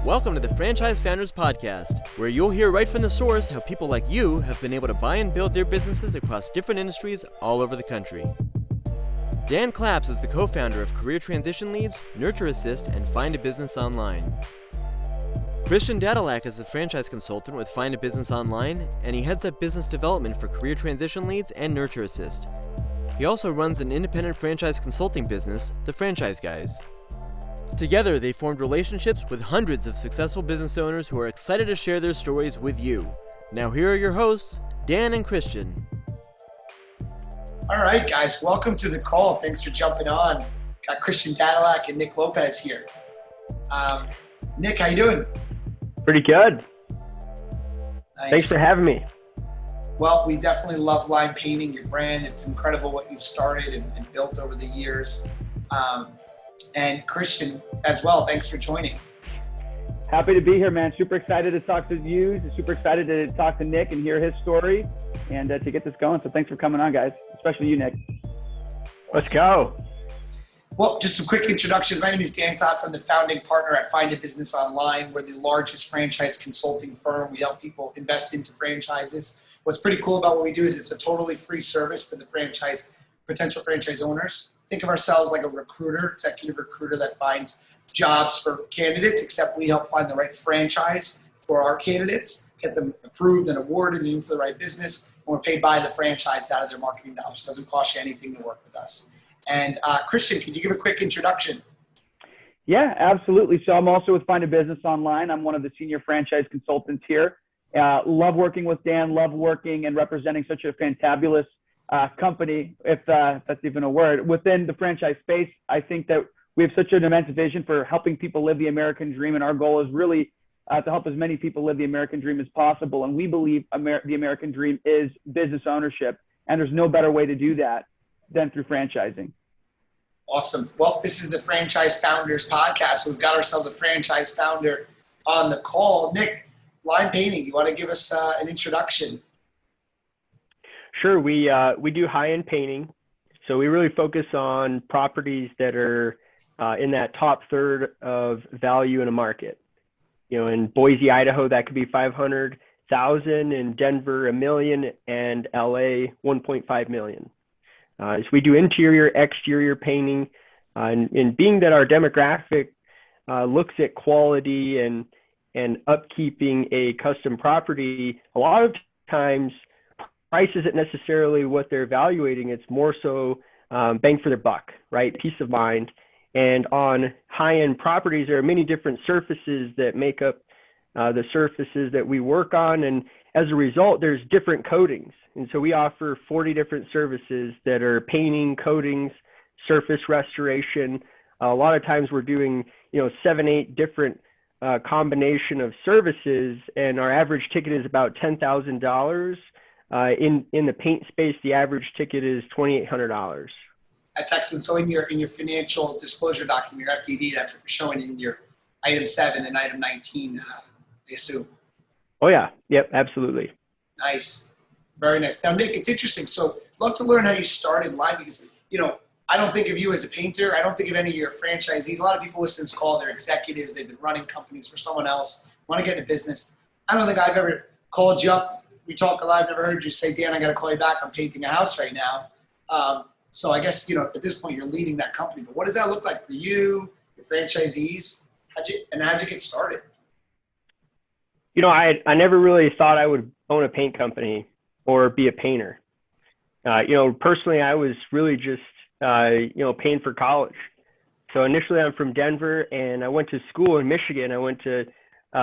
Welcome to the Franchise Founders Podcast, where you'll hear right from the source how people like you have been able to buy and build their businesses across different industries all over the country. Dan Claps is the co-founder of Career Transition Leads, Nurture Assist, and Find a Business Online. Christian Dadulak is a franchise consultant with Find a Business Online, and he heads up business development for Career Transition Leads and Nurture Assist. He also runs an independent franchise consulting business, The Franchise Guys. Together, they formed relationships with hundreds of successful business owners who are excited to share their stories with you. Now here are your hosts, Dan and Christian. All right, guys, welcome to the call. Thanks for jumping on. Got Christian Dadulak and Nick Lopez here. Nick, how you doing? Pretty good. Nice. Thanks for having me. Well, we definitely love line painting, your brand. It's incredible what you've started and built over the years. And Christian as well, thanks for joining. Happy to be here, man. Super excited to talk to you. Super excited to talk to Nick and hear his story and to get this going. So thanks for coming on, guys, especially you, Nick. Let's go. Well, just some quick introductions. My name is Dan Claps. I'm the founding partner at Find a Business Online. We're the largest franchise consulting firm. We help people invest into franchises. What's pretty cool about what we do is it's a totally free service for the potential franchise owners. Think of ourselves like a recruiter, executive recruiter that finds jobs for candidates, except we help find the right franchise for our candidates, get them approved and awarded and into the right business, and we're paid by the franchise out of their marketing dollars. It doesn't cost you anything to work with us. And Christian, could you give a quick introduction? Yeah, absolutely. So I'm also with Find a Business Online. I'm one of the senior franchise consultants here. Love working with Dan, love working and representing such a fantabulous company, if that's even a word, within the franchise space. I think that we have such an immense vision for helping people live the American dream, and our goal is really to help as many people live the American dream as possible. And we believe the American dream is business ownership, and there's no better way to do that than through franchising. Awesome. Well, this is the Franchise Founders Podcast, so we've got ourselves a franchise founder on the call. Nick, line painting, you want to give us an introduction? Sure. We do high-end painting. So we really focus on properties that are in that top third of value in a market. You know, in Boise, Idaho, that could be $500,000, in Denver, $1 million, and LA, $1.5 million. So we do interior, exterior painting, and being that our demographic looks at quality and upkeeping a custom property, a lot of times price isn't necessarily what they're evaluating. It's more so bang for their buck, right? Peace of mind. And on high-end properties, there are many different surfaces that make up the surfaces that we work on. And as a result, there's different coatings. And so we offer 40 different services that are painting, coatings, surface restoration. A lot of times we're doing, 7, 8 different combination of services, and our average ticket is about $10,000. In the paint space, the average ticket is $2,800. That's excellent. So in your financial disclosure document, your FDD, that's what you're showing in your item 7 and item 19, I assume. Oh yeah. Yep. Absolutely. Nice. Very nice. Now, Nick, it's interesting. So I'd love to learn how you started live because, I don't think of you as a painter. I don't think of any of your franchisees. A lot of people listen to this call, they're executives. They've been running companies for someone else, want to get into business. I don't think I've ever called you up. We talk a lot. I've never heard you say, Dan, I got to call you back. I'm painting a house right now. So I guess, at this point you're leading that company, but what does that look like for you, your franchisees? How'd you get started? I never really thought I would own a paint company or be a painter. Personally, I was really just, paying for college. So initially I'm from Denver and I went to school in Michigan. I went to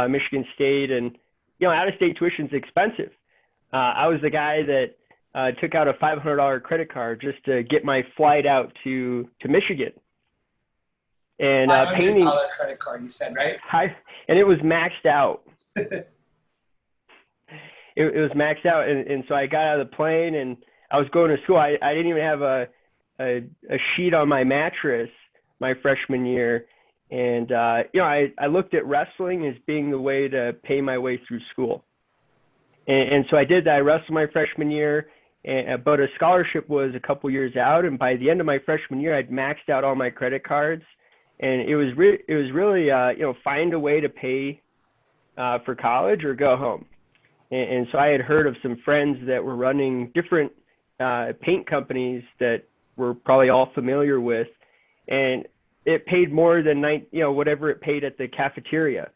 Michigan State, and, out-of-state tuition is expensive. I was the guy that took out a $500 credit card just to get my flight out to Michigan. And painting credit card, you said, right? And it was maxed out. it was maxed out, and so I got out of the plane and I was going to school. I didn't even have a sheet on my mattress my freshman year, and I looked at wrestling as being the way to pay my way through school. And so I did that. I wrestled my freshman year, but a scholarship was a couple years out. And by the end of my freshman year, I'd maxed out all my credit cards. And it was really, find a way to pay for college or go home. And so I had heard of some friends that were running different paint companies that we're probably all familiar with, and it paid more than whatever it paid at the cafeteria.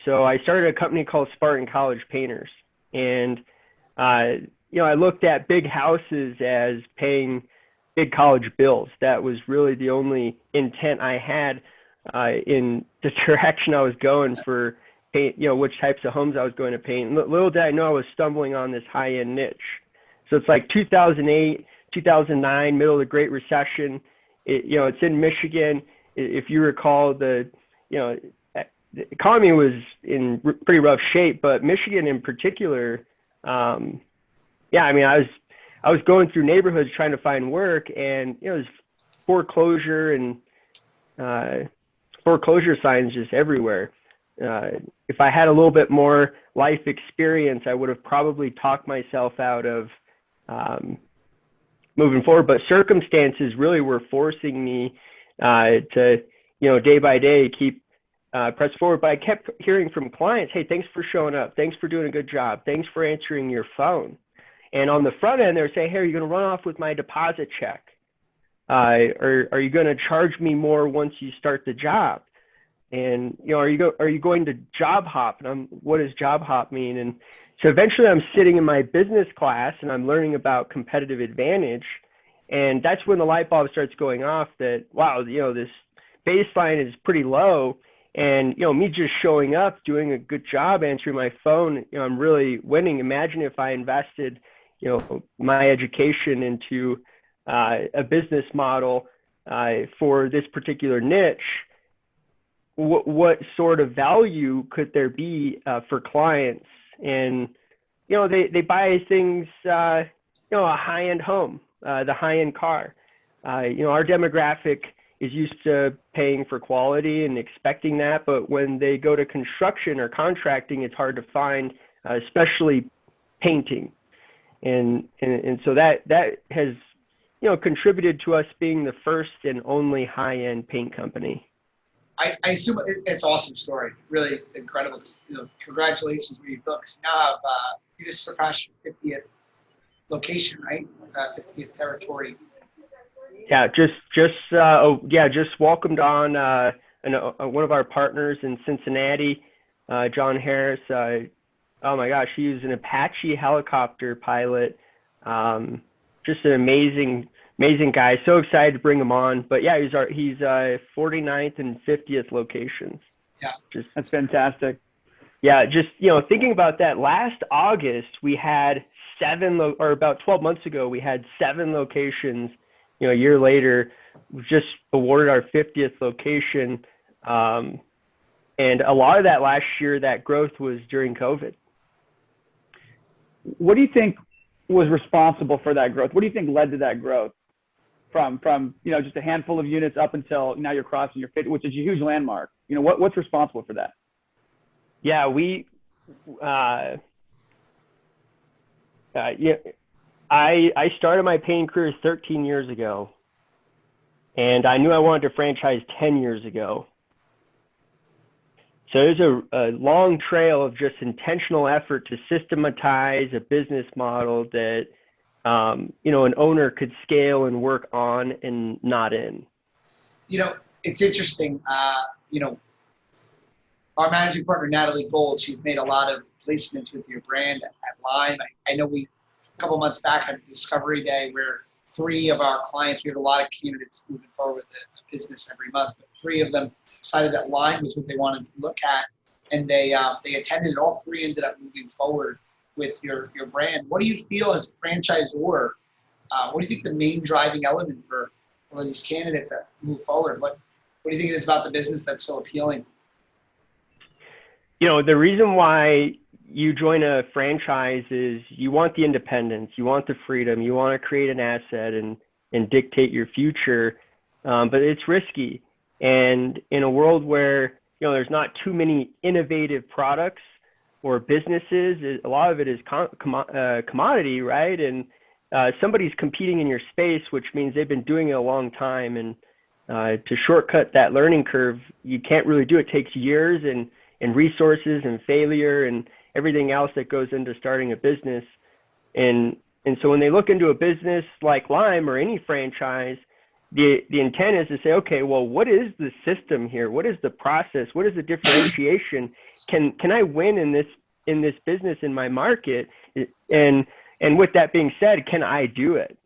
So I started a company called Spartan College Painters, and I looked at big houses as paying big college bills. That was really the only intent I had in the direction I was going for paint, which types of homes I was going to paint. Little did I know I was stumbling on this high-end niche. So it's like 2008, 2009, middle of the Great Recession. It's in Michigan. If you recall, the economy was in pretty rough shape, but Michigan in particular, I was going through neighborhoods trying to find work, and there's foreclosure signs just everywhere. If I had a little bit more life experience, I would have probably talked myself out of moving forward. But circumstances really were forcing me to, day by day, keep press forward. But I kept hearing from clients, hey, thanks for showing up. Thanks for doing a good job. Thanks for answering your phone. And on the front end, they're saying, hey, are you going to run off with my deposit check? Or are you going to charge me more once you start the job? And, are you going to job hop? And what does job hop mean? And so eventually I'm sitting in my business class and I'm learning about competitive advantage. And that's when the light bulb starts going off that, wow, this baseline is pretty low. And, me just showing up, doing a good job, answering my phone, I'm really winning. Imagine if I invested, my education into a business model for this particular niche. What sort of value could there be for clients? And, they buy things, a high-end home, the high-end car. Our demographic is used to paying for quality and expecting that. But when they go to construction or contracting, it's hard to find, especially painting. And so that has, contributed to us being the first and only high-end paint company. I assume it's an awesome story, really incredible. Congratulations on your book. Now you just surpassed your 50th location, right? 50th territory. Yeah, just welcomed on one of our partners in Cincinnati, John Harris. Oh my gosh, he was an Apache helicopter pilot. Just an amazing guy. So excited to bring him on. But yeah, he's 49th and 50th locations. Yeah, that's fantastic. Yeah, just thinking about that. Last August we had about 12 months ago we had 7 locations. A year later, we just awarded our 50th location, and a lot of that last year, that growth was during COVID. What do you think was responsible for that growth? What do you think led to that growth from just a handful of units up until now you're crossing your 50, which is a huge landmark? What's responsible for that? Yeah, I started my painting career 13 years ago, and I knew I wanted to franchise 10 years ago. So there's a long trail of just intentional effort to systematize a business model that, an owner could scale and work on and not in. It's interesting. Our managing partner, Natalie Gold, she's made a lot of placements with your brand at Lime. I know a couple months back had a discovery day where 3 of our clients, we have a lot of candidates moving forward with a business every month, but 3 of them decided that Lime was what they wanted to look at, and they attended, and all 3 ended up moving forward with your brand. What do you feel as a franchisor? What do you think the main driving element for one of these candidates that move forward? What do you think it is about the business that's so appealing? The reason why you join a franchise is you want the independence, you want the freedom, you want to create an asset and dictate your future, but it's risky. And in a world where there's not too many innovative products or businesses, a lot of it is commodity, right? And somebody's competing in your space, which means they've been doing it a long time. And to shortcut that learning curve, you can't really do it. It takes years and resources and failure and everything else that goes into starting a business. And so when they look into a business like Lime or any franchise, the intent is to say, okay, well, what is the system here? What is the process? What is the differentiation? Can I win in this business, in my market? And with that being said, can I do it?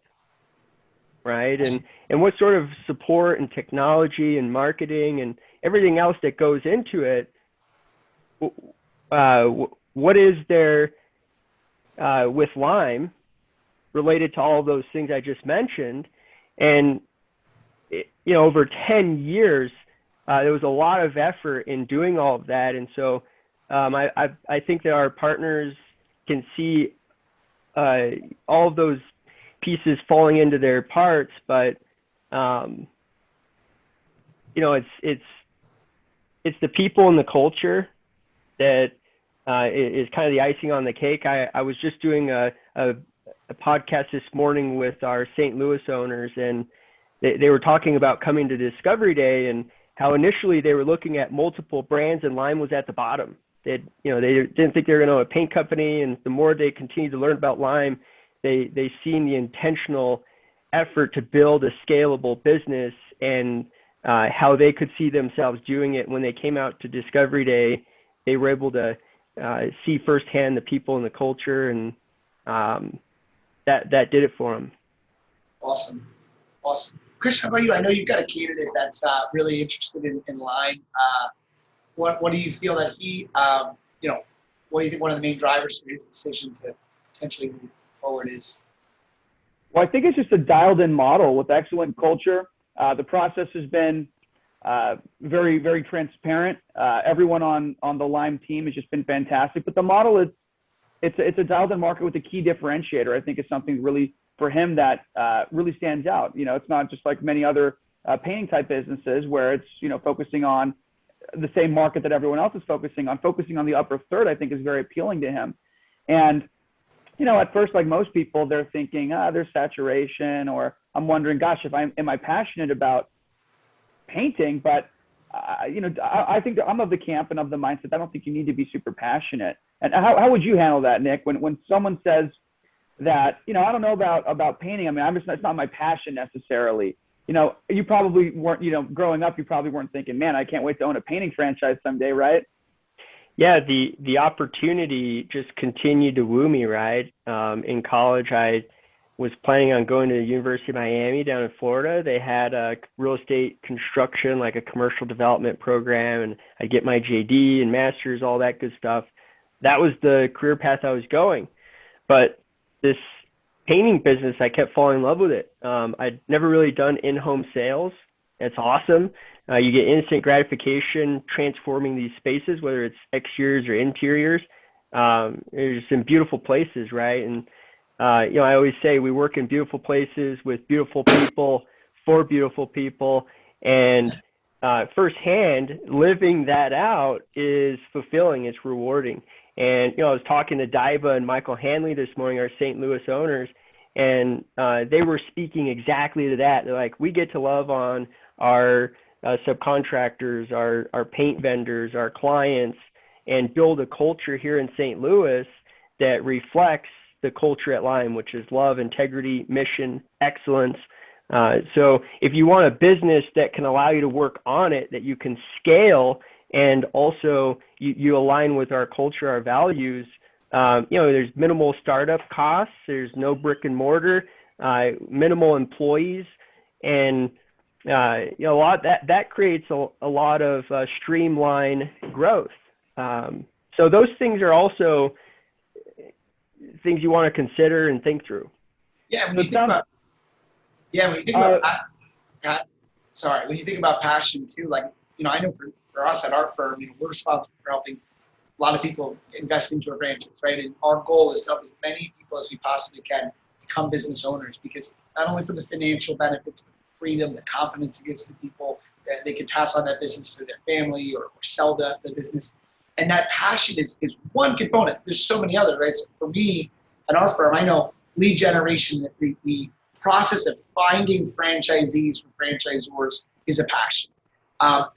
Right? And what sort of support and technology and marketing and everything else that goes into it, what is there with Lime related to all of those things I just mentioned? And, over 10 years, there was a lot of effort in doing all of that. And so I think that our partners can see all of those pieces falling into their parts, but it's the people and the culture that is kind of the icing on the cake. I was just doing a podcast this morning with our St. Louis owners, and they were talking about coming to Discovery Day and how initially they were looking at multiple brands and Lime was at the bottom. They didn't think they were going to own a paint company, and the more they continued to learn about Lime, they seen the intentional effort to build a scalable business and how they could see themselves doing it. When they came out to Discovery Day, they were able to see firsthand the people and the culture, and that did it for them. Awesome. Chris, how about you? I know you've got a candidate that's really interested in Lime. What do you feel that he, what do you think one of the main drivers for his decision to potentially move forward is? Well, I think it's just a dialed-in model with excellent culture. The process has been very, very transparent. Everyone on the Lime team has just been fantastic. But the model is, it's a dialed-in market with a key differentiator. I think it's something really for him that really stands out. It's not just like many other painting type businesses where it's focusing on the same market that everyone else is focusing on. Focusing on the upper third, I think, is very appealing to him. And at first, like most people, they're thinking, there's saturation, or I'm wondering, gosh, am I passionate about painting? But I think I'm of the camp and of the mindset, I don't think you need to be super passionate. And how would you handle that, Nick, when someone says that, I don't know about painting. I mean, it's not my passion necessarily. You probably weren't, growing up, you probably weren't thinking, man, I can't wait to own a painting franchise someday, right? Yeah, the opportunity just continued to woo me, right? In college, I was planning on going to the University of Miami down in Florida. They had a real estate construction, like a commercial development program, and I'd get my JD and master's, all that good stuff. That was the career path I was going. But this painting business, I kept falling in love with it. I'd never really done in-home sales. It's awesome. You get instant gratification transforming these spaces, whether it's exteriors or interiors. They're just in beautiful places, right? And, I always say we work in beautiful places with beautiful people for beautiful people. And firsthand, living that out is fulfilling. It's rewarding. And, I was talking to Diva and Michael Hanley this morning, our St. Louis owners, and they were speaking exactly to that. They're like, we get to love on our subcontractors, our paint vendors, our clients, and build a culture here in St. Louis that reflects the culture at Lime, which is love, integrity, mission, excellence. So if you want a business that can allow you to work on it, that you can scale, and also you align with our culture, our values, there's minimal startup costs, there's no brick and mortar, minimal employees, and a lot that creates a lot of streamline growth. So those things are also things you want to consider and think through. Yeah, when you think about when you think about passion too, like I know for us at our firm, we're responsible for helping a lot of people invest into a franchise, right? And our goal is to help as many people as we possibly can become business owners, because not only for the financial benefits, but the freedom, the confidence it gives to people, that they can pass on that business to their family or sell the business. And that passion is one component. There's so many others, right? So for me, at our firm, I know lead generation, the process of finding franchisees for franchisors is a passion.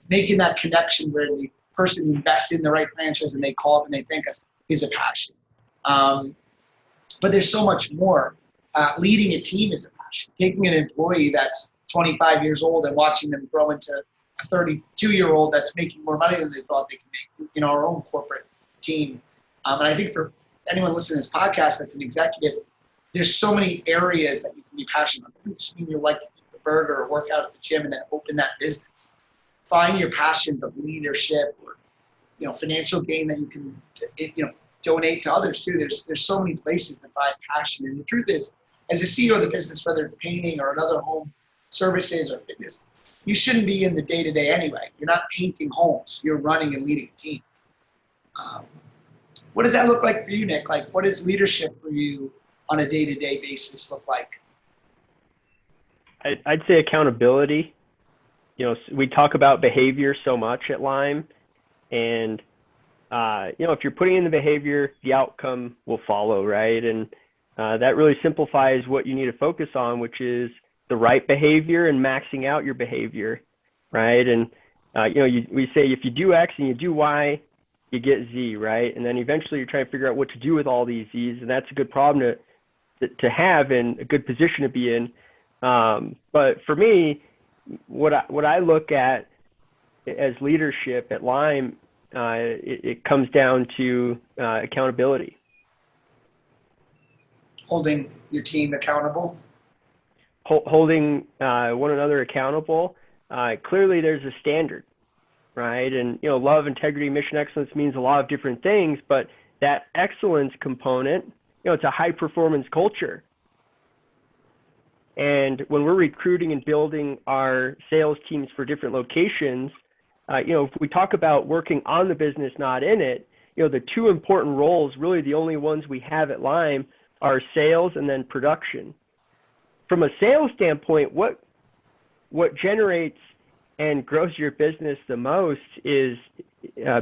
Making that connection where the person invests in the right franchise and they call up and they thank us is a passion. But there's so much more. Leading a team is a passion. Taking an employee that's 25 years old and watching them grow into a 32-year-old that's making more money than they thought they could make in our own corporate team. And I think for anyone listening to this podcast that's an executive, there's so many areas that you can be passionate about. It doesn't just mean you like to eat the burger or work out at the gym and then open that business. Find your passions of leadership or, financial gain that you can, donate to others too. There's so many places to find passion. And the truth is, as a CEO of the business, whether it's painting or another home services or fitness, you shouldn't be in the day-to-day anyway. You're not painting homes. You're running and leading a team. What does that look like for you, Nick? Like, what does leadership for you on a day-to-day basis look like? I'd say accountability. We talk about behavior so much at Lime, and if you're putting in the behavior, the outcome will follow, right? And that really simplifies what you need to focus on, which is the right behavior and maxing out your behavior, right? And we say if you do X and you do Y, you get Z, right? And then eventually you're trying to figure out what to do with all these Z's, and that's a good problem to have and a good position to be in. But for me, what I look at as leadership at Lime, it comes down to accountability. Holding your team accountable? Holding one another accountable. Clearly there's a standard, right? And, love, integrity, mission excellence means a lot of different things, but that excellence component, it's a high performance culture. And when we're recruiting and building our sales teams for different locations, if we talk about working on the business, not in it, the two important roles, really the only ones we have at Lime, are sales and then production. From a sales standpoint, what generates and grows your business the most is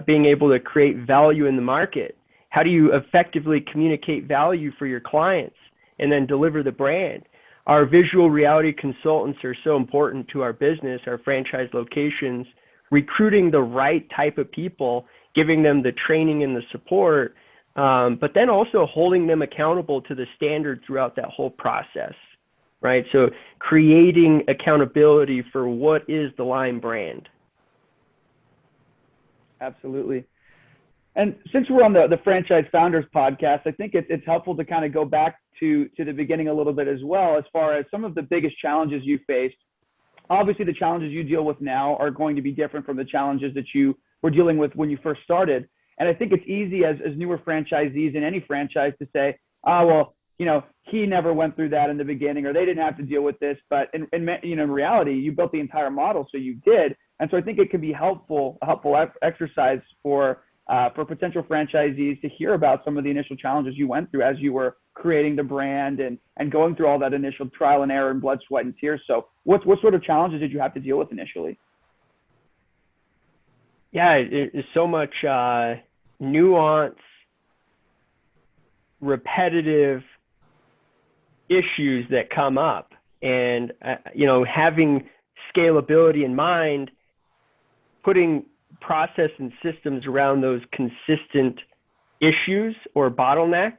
being able to create value in the market. How do you effectively communicate value for your clients and then deliver the brand? Our visual reality consultants are so important to our business, our franchise locations, recruiting the right type of people, giving them the training and the support, but then also holding them accountable to the standard throughout that whole process, right? So creating accountability for what is the Lime brand. Absolutely. And since we're on the Franchise Founders podcast, I think it's helpful to kind of go back to the beginning a little bit as well, as far as some of the biggest challenges you faced. Obviously, the challenges you deal with now are going to be different from the challenges that you were dealing with when you first started. And I think it's easy as newer franchisees in any franchise to say, he never went through that in the beginning, or they didn't have to deal with this. But in reality, you built the entire model, so you did. And so I think it can be a helpful exercise for potential franchisees to hear about some of the initial challenges you went through as you were creating the brand and going through all that initial trial and error and blood, sweat, and tears. So what sort of challenges did you have to deal with initially? Yeah, it's so much nuance, repetitive issues that come up. And, having scalability in mind, putting process and systems around those consistent issues or bottlenecks,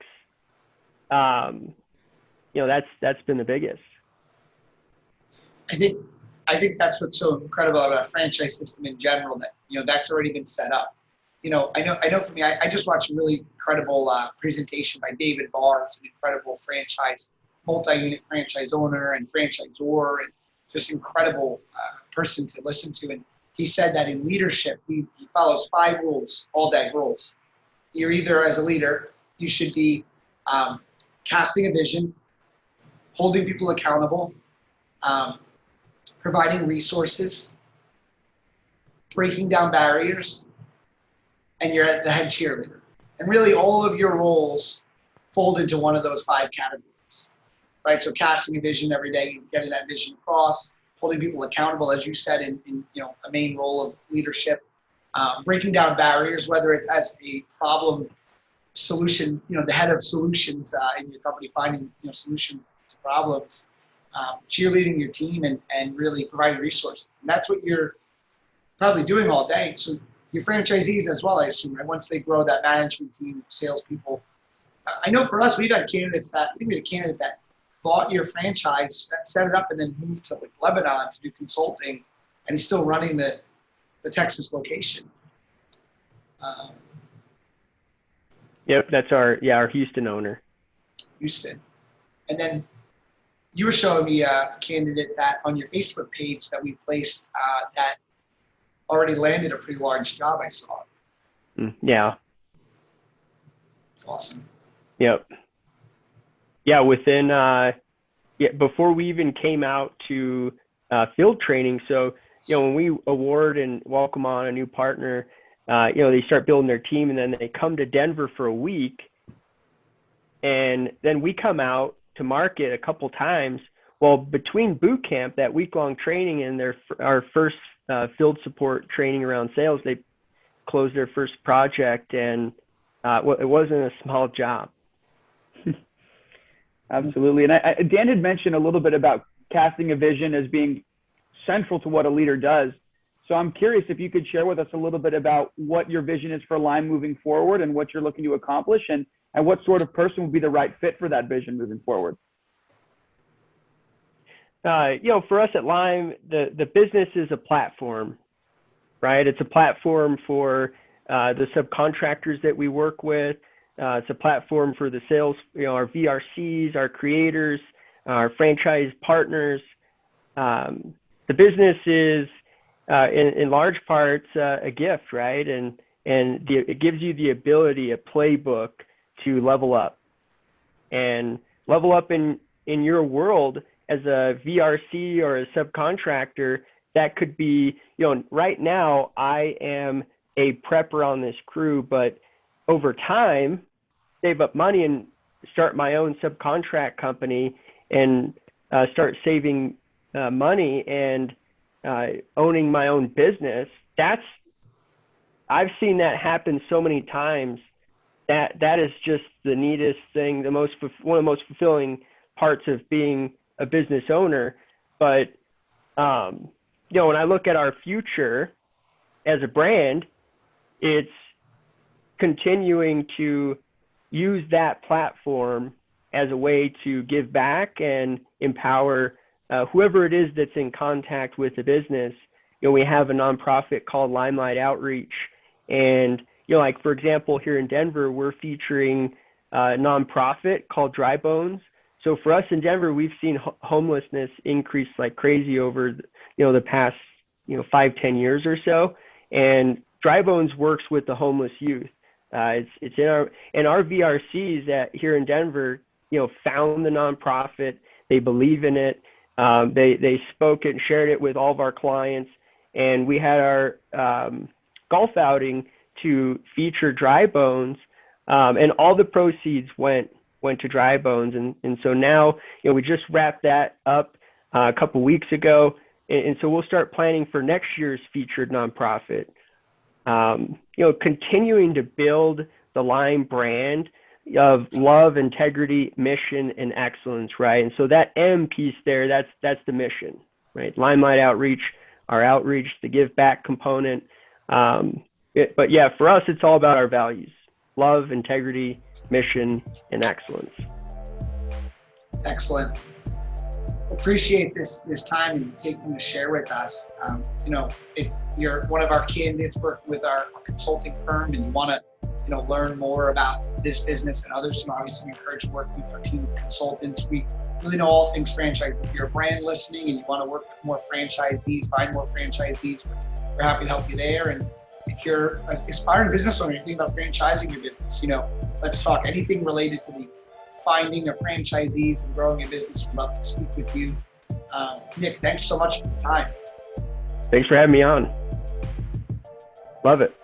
that's been the biggest. I think that's what's so incredible about a franchise system in general, that that's already been set up. I know for me, I just watched a really incredible presentation by David Barr, an incredible multi-unit franchise owner and franchisor, and just incredible person to listen to. And he said that in leadership, he follows 5 rules, all day rules. You're either, as a leader, you should be casting a vision, holding people accountable, providing resources, breaking down barriers, and you're the head cheerleader. And really all of your roles fold into one of those 5 categories, right? So casting a vision every day, getting that vision across, holding people accountable, as you said, in a main role of leadership, breaking down barriers, whether it's as a problem solution, the head of solutions in your company, finding solutions to problems, cheerleading your team and really providing resources. And that's what you're probably doing all day. So your franchisees as well, I assume, right? Once they grow that management team, salespeople. I know for us, we've had candidates that, I think we had a candidate that bought your franchise, set it up, and then moved to like Lebanon to do consulting, and he's still running the Texas location. Yep, that's our Houston owner. Houston. And then you were showing me a candidate that on your Facebook page that we placed that already landed a pretty large job, I saw. Yeah. It's awesome. Yep. Yeah, within before we even came out to field training. So, when we award and welcome on a new partner, they start building their team, and then they come to Denver for a week, and then we come out to market a couple times. Well, between boot camp, that week-long training, and our first field support training around sales, they closed their first project, and it wasn't a small job. Absolutely. And Dan had mentioned a little bit about casting a vision as being central to what a leader does. So I'm curious if you could share with us a little bit about what your vision is for Lime moving forward and what you're looking to accomplish, and what sort of person would be the right fit for that vision moving forward. For us at Lime, the business is a platform, right? It's a platform for the subcontractors that we work with. It's a platform for the sales, our VRCs, our creators, our franchise partners. The business is, in large parts, a gift, right? And it gives you the ability, a playbook to level up in your world as a VRC or a subcontractor. That could be, right now I am a prepper on this crew, but over time, save up money and start my own subcontract company and start saving money and owning my own business. I've seen that happen so many times. That is just the neatest thing, one of the most fulfilling parts of being a business owner. But when I look at our future as a brand, it's continuing to use that platform as a way to give back and empower whoever it is that's in contact with the business. We have a nonprofit called Limelight Outreach, and like for example, here in Denver, we're featuring a nonprofit called Dry Bones. So for us in Denver, we've seen homelessness increase like crazy over the past 5-10 years or so, and Dry Bones works with the homeless youth. It's in our VRCs here in Denver, found the nonprofit. They believe in it. They spoke it and shared it with all of our clients. And we had our golf outing to feature Dry Bones, and all the proceeds went to Dry Bones. And so now, we just wrapped that up a couple weeks ago. And so we'll start planning for next year's featured nonprofit. Continuing to build the Lime brand of love, integrity, mission, and excellence, right? And so that M piece there, that's the mission, right? Limelight Outreach, our outreach, the give back component. But yeah, for us, it's all about our values: love, integrity, mission, and excellence. Excellent. Appreciate this time and taking to share with us. If you're one of our candidates working with our consulting firm and you want to, learn more about this business and others, obviously we encourage working with our team of consultants. We really know all things franchise. If you're a brand listening and you want to work with more franchisees, find more franchisees, we're happy to help you there. And if you're an aspiring business owner, you're thinking about franchising your business, let's talk anything related to the finding of franchisees and growing your business. We'd love to speak with you. Nick, thanks so much for the time. Thanks for having me on. Love it.